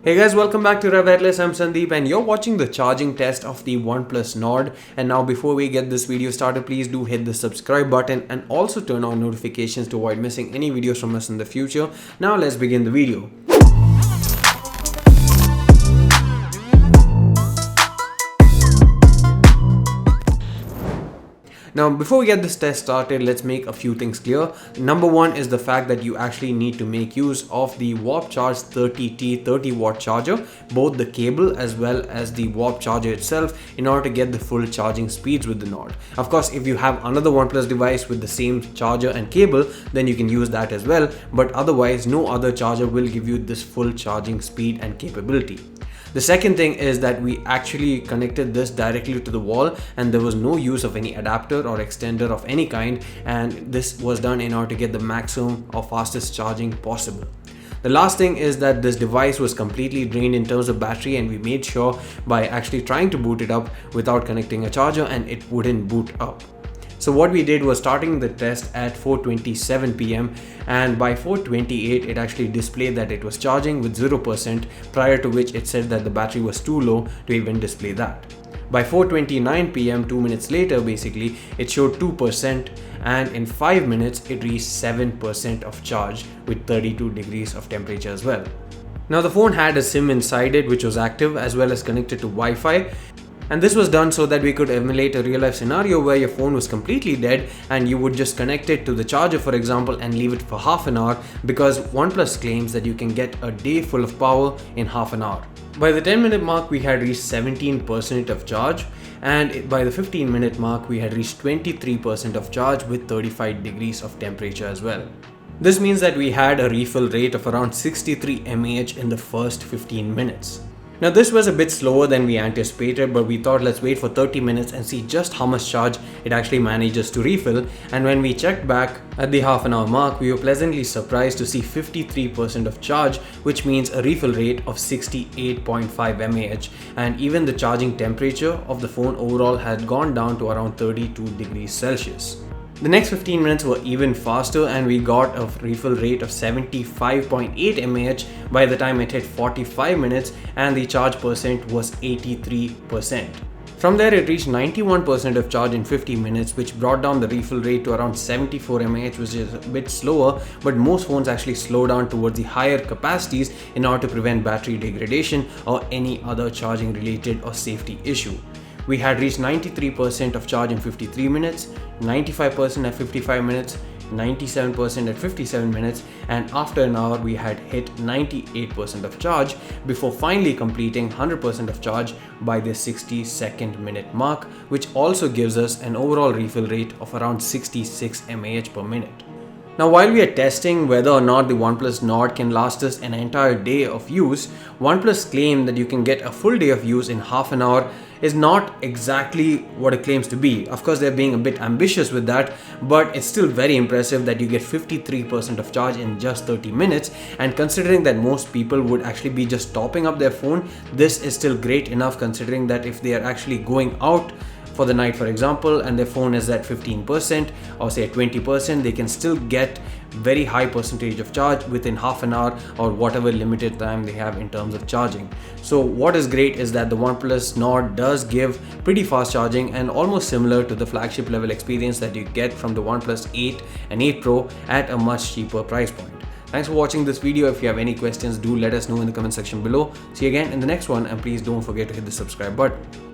Hey guys, welcome back to RevAtlas. I'm Sandeep and you're watching the charging test of the OnePlus Nord. And now before we get this video started, please do hit the subscribe button and also turn on notifications to avoid missing any videos from us in the future. Now let's begin the video. Now, before we get this test started, let's make a few things clear. Number one is the fact that you actually need to make use of the Warp Charge 30T 30 watt charger, both the cable as well as the Warp charger itself, in order to get the full charging speeds with the Nord. Of course, if you have another OnePlus device with the same charger and cable, then you can use that as well. But otherwise, no other charger will give you this full charging speed and capability. The second thing is that we actually connected this directly to the wall and there was no use of any adapter or extender of any kind, and this was done in order to get the maximum or fastest charging possible. The last thing is that this device was completely drained in terms of battery, and we made sure by actually trying to boot it up without connecting a charger and it wouldn't boot up. So what we did was starting the test at 4:27 p.m. and by 4:28 it actually displayed that it was charging with 0%, prior to which it said that the battery was too low to even display that. By 4:29 p.m, 2 minutes later, basically it showed 2%, and in 5 minutes it reached 7% of charge with 32 degrees of temperature as well. Now the phone had a SIM inside it which was active as well as connected to Wi-Fi. And this was done so that we could emulate a real life scenario where your phone was completely dead and you would just connect it to the charger, for example, and leave it for half an hour, because OnePlus claims that you can get a day full of power in half an hour. By the 10-minute mark, we had reached 17% of charge, and by the 15-minute mark, we had reached 23% of charge with 35 degrees of temperature as well. This means that we had a refill rate of around 63 mAh in the first 15 minutes. Now this was a bit slower than we anticipated, but we thought let's wait for 30 minutes and see just how much charge it actually manages to refill. And when we checked back at the half an hour mark, we were pleasantly surprised to see 53% of charge, which means a refill rate of 68.5 mAh. And even the charging temperature of the phone overall had gone down to around 32 degrees Celsius. The next 15 minutes were even faster and we got a refill rate of 75.8 mAh by the time it hit 45 minutes, and the charge percent was 83%. From there it reached 91% of charge in 50 minutes, which brought down the refill rate to around 74 mAh, which is a bit slower, but most phones actually slow down towards the higher capacities in order to prevent battery degradation or any other charging related or safety issue. We had reached 93% of charge in 53 minutes, 95% at 55 minutes, 97% at 57 minutes, and after an hour we had hit 98% of charge before finally completing 100% of charge by the 62nd minute mark, which also gives us an overall refill rate of around 66 mAh per minute. Now, while we are testing whether or not the OnePlus Nord can last us an entire day of use, OnePlus claim that you can get a full day of use in half an hour is not exactly what it claims to be. Of course, they're being a bit ambitious with that, but it's still very impressive that you get 53% of charge in just 30 minutes. And considering that most people would actually be just topping up their phone, this is still great enough, considering that if they are actually going out for the night, for example, and their phone is at 15% or say 20%, they can still get very high percentage of charge within half an hour or whatever limited time they have in terms of charging. So what is great is that the OnePlus Nord does give pretty fast charging and almost similar to the flagship level experience that you get from the OnePlus 8 and 8 Pro at a much cheaper price point. Thanks for watching this video. If you have any questions, do let us know in the comment section below. See you again in the next one, and please don't forget to hit the subscribe button.